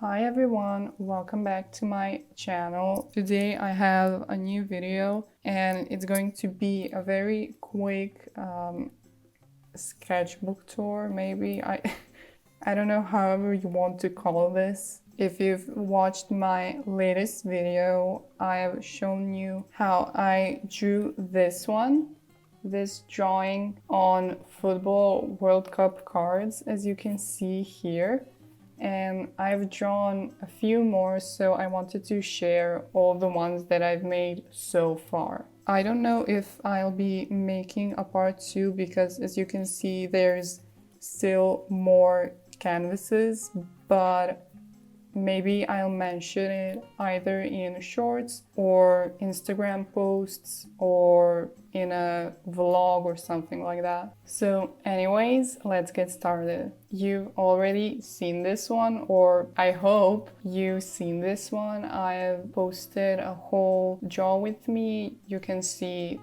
Hi everyone, welcome back to my channel. Today I have a new video and it's going to be a very quick sketchbook tour maybe. I don't know however you want to call this. If you've watched my latest video, I have shown you how I drew this drawing on football World Cup cards, as you can see here. And I've drawn a few more, so I wanted to share all the ones that I've made so far. I don't know if I'll be making a part 2 because, as you can see, there's still more canvases, but maybe I'll mention it either in shorts or Instagram posts or in a vlog or something like that. So anyways, let's get started. You've already seen this one, or I hope you've seen this one. I have posted a whole draw with me. You can see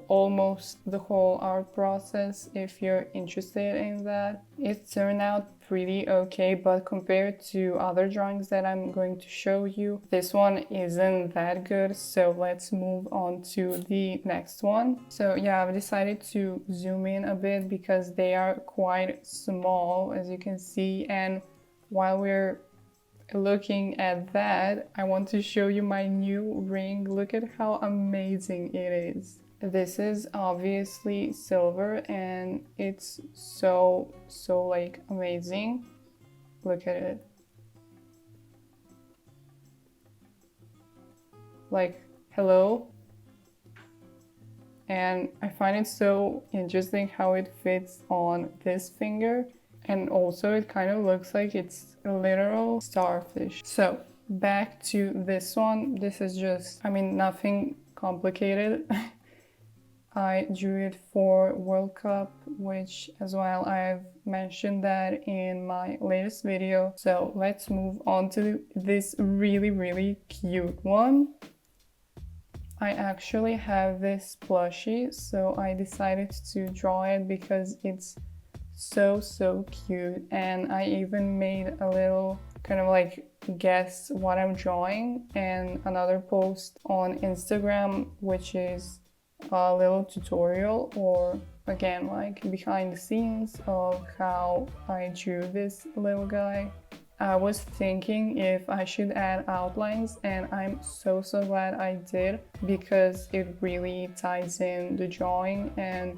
almost the whole art process if you're interested in that. It turned out pretty okay, but compared to other drawings that I'm going to show you, this one isn't that good. So let's move on to the next one. So yeah, I've decided to zoom in a bit because they are quite small, as you can see. And while we're looking at that, I want to show you my new ring. Look at how amazing it is. This is obviously silver and it's so like amazing. Look at it. Like, hello. And I find it so interesting how it fits on this finger. And also it kind of looks like it's a literal starfish. So back to this one. This is just, nothing complicated. I drew it for World Cup, which as well I've mentioned that in my latest video. So let's move on to this really cute one. I actually have this plushie, so I decided to draw it because it's so cute, and I even made a little kind of like guess what I'm drawing and another post on Instagram, which is a little tutorial, or again like behind the scenes of how I drew this little guy. I was thinking if I should add outlines, and I'm so glad I did because it really ties in the drawing and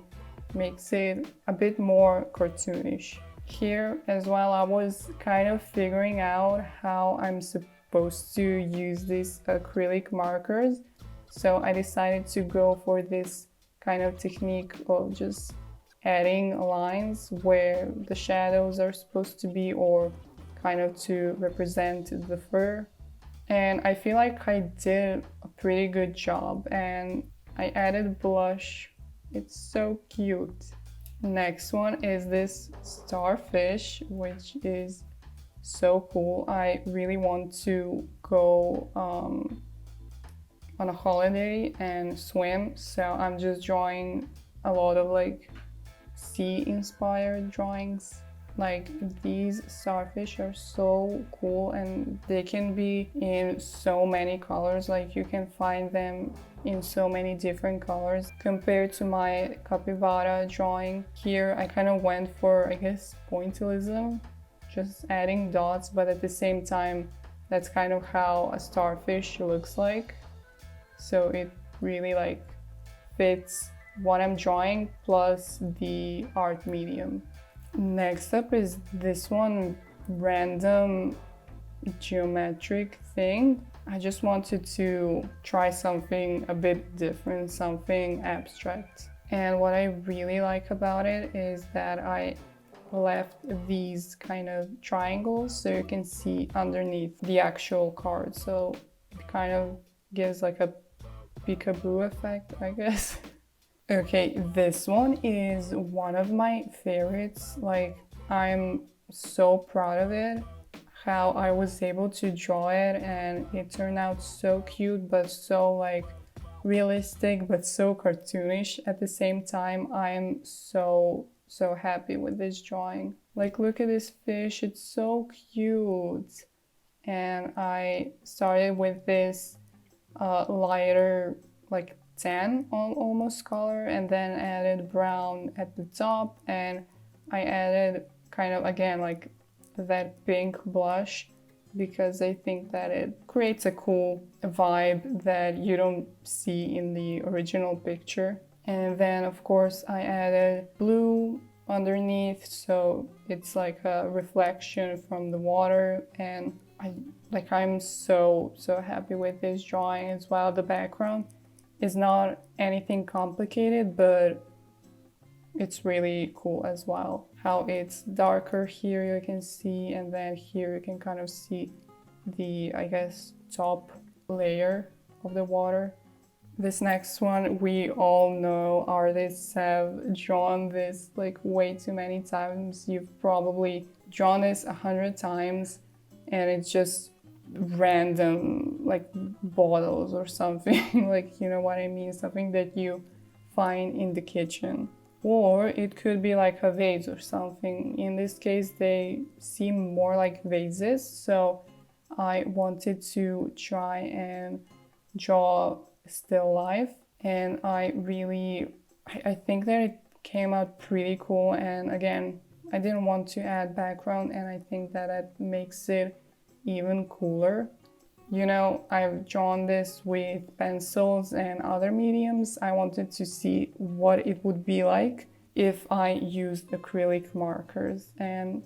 makes it a bit more cartoonish. Here as well, I was kind of figuring out how I'm supposed to use these acrylic markers. So I decided to go for this kind of technique of just adding lines where the shadows are supposed to be, or kind of to represent the fur. And I feel like I did a pretty good job, and I added blush. It's so cute. Next one is this starfish, which is so cool. I really want to go on a holiday and swim, so I'm just drawing a lot of like sea inspired drawings. Like, these starfish are so cool and they can be in so many colors. Like, you can find them in so many different colors. Compared to my capybara drawing, here I kind of went for, I guess, pointillism, just adding dots, but at the same time that's kind of how a starfish looks like. So it really like fits what I'm drawing plus the art medium. Next up is this one random geometric thing. I just wanted to try something a bit different, something abstract. And what I really like about it is that I left these kind of triangles so you can see underneath the actual card. So it kind of gives like a peekaboo effect, I guess. Okay, this one is one of my favorites. Like, I'm so proud of it, how I was able to draw it, and it turned out so cute, but so like realistic, but so cartoonish at the same time. I'm so happy with this drawing. Like, look at this fish, it's so cute. And I started with this lighter, like tan almost color, and then added brown at the top, and I added kind of again like that pink blush because I think that it creates a cool vibe that you don't see in the original picture. And then of course I added blue underneath, so it's like a reflection from the water, and I'm so happy with this drawing as well. The background is not anything complicated, but it's really cool as well. How it's darker here you can see, and then here you can kind of see the, I guess, top layer of the water. This next one, we all know artists have drawn this like way too many times. You've probably drawn this 100 times, and it's just random like bottles or something. Like, you know what I mean, something that you find in the kitchen. Or it could be like a vase or something. In this case they seem more like vases, so I wanted to try and draw still life, and I think that it came out pretty cool. And again, I didn't want to add background, and I think that makes it even cooler. You know, I've drawn this with pencils and other mediums. I wanted to see what it would be like if I used acrylic markers, and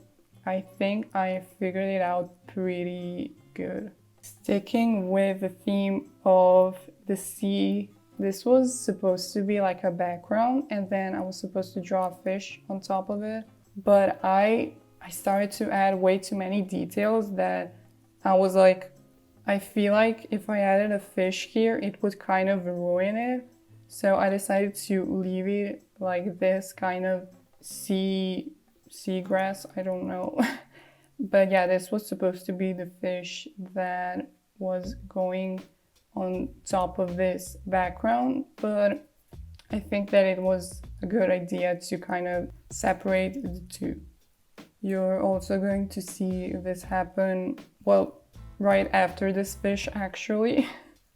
I think I figured it out pretty good. Sticking with the theme of the sea, this was supposed to be like a background, and then I was supposed to draw a fish on top of it, but I started to add way too many details that I was like, I feel like if I added a fish here, it would kind of ruin it. So I decided to leave it like this, kind of seagrass, I don't know. But yeah, this was supposed to be the fish that was going on top of this background, but I think that it was a good idea to kind of separate the two. You're also going to see this happen, well, right after this fish actually.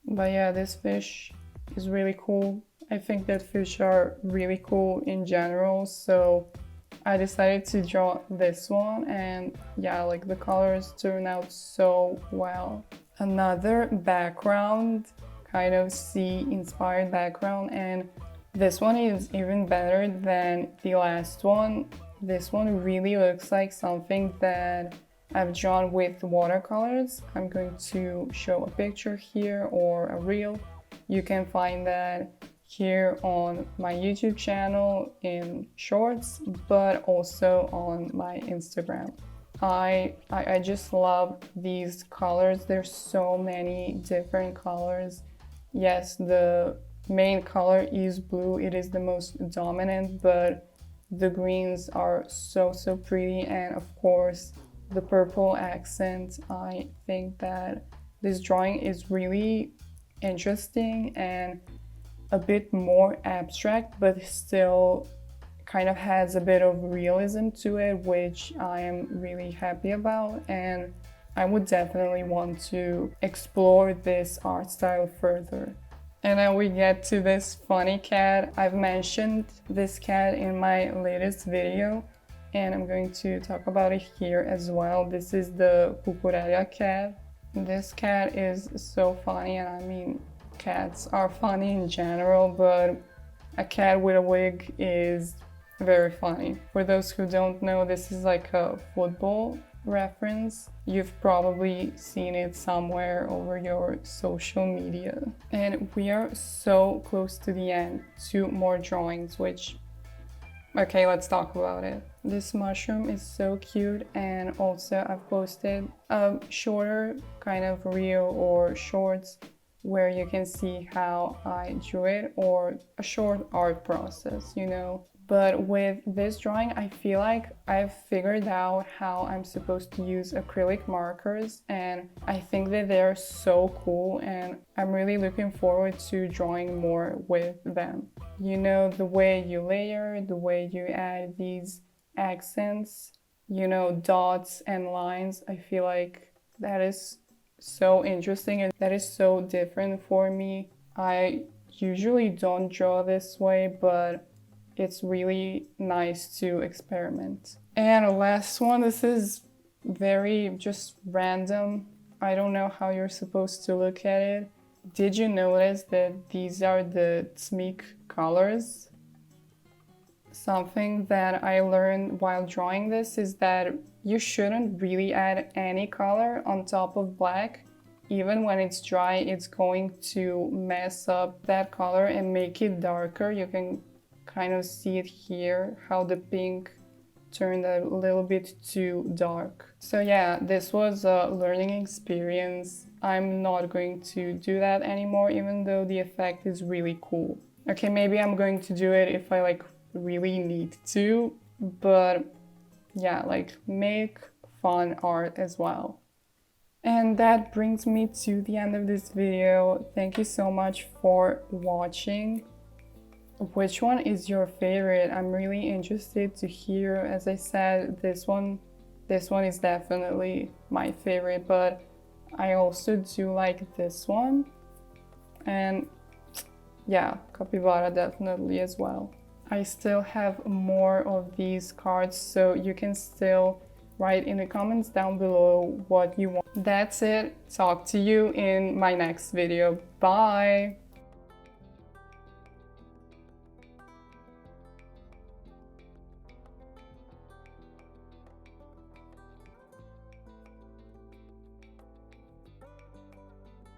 But yeah, this fish is really cool. I think that fish are really cool in general, so I decided to draw this one, and yeah, like the colors turn out so well. Another background, kind of sea inspired background, and this one is even better than the last one. This one really looks like something that I've drawn with watercolors. I'm going to show a picture here or a reel. You can find that here on my YouTube channel in shorts, but also on my Instagram. I just love these colors. There's so many different colors. Yes, the main color is blue. It is the most dominant, but the greens are so pretty, and of course the purple accent. I think that this drawing is really interesting and a bit more abstract, but still kind of has a bit of realism to it, which I am really happy about, and I would definitely want to explore this art style further. And now we get to this funny cat. I've mentioned this cat in my latest video, and I'm going to talk about it here as well. This is the Cucurella cat. This cat is so funny, and I mean, cats are funny in general, but a cat with a wig is very funny. For those who don't know, this is like a football reference. You've probably seen it somewhere over your social media. And we are so close to the end. 2 more drawings, which, okay, let's talk about it. This mushroom is so cute, and also I've posted a shorter kind of reel or shorts where you can see how I drew it, or a short art process, you know. But with this drawing, I feel like I've figured out how I'm supposed to use acrylic markers, and I think that they're so cool, and I'm really looking forward to drawing more with them. You know, the way you layer, the way you add these accents, you know, dots and lines. I feel like that is so interesting and that is so different for me. I usually don't draw this way, but it's really nice to experiment. And last one, this is very just random. I don't know how you're supposed to look at it. Did you notice that these are the Tsmik colors? Something that I learned while drawing this is that you shouldn't really add any color on top of black. Even when it's dry, it's going to mess up that color and make it darker. You can kind of see it here, how the pink turned a little bit too dark. So yeah, this was a learning experience. I'm not going to do that anymore, even though the effect is really cool. Okay, maybe I'm going to do it if I like really need to, but yeah, like make fun art as well. And that brings me to the end of this video. Thank you so much for watching. Which one is your favorite? I'm really interested to hear. As I said, this one is definitely my favorite, but I also do like this one. And yeah, capybara definitely as well. I still have more of these cards, so you can still write in the comments down below what you want. That's it. Talk to you in my next video. Bye!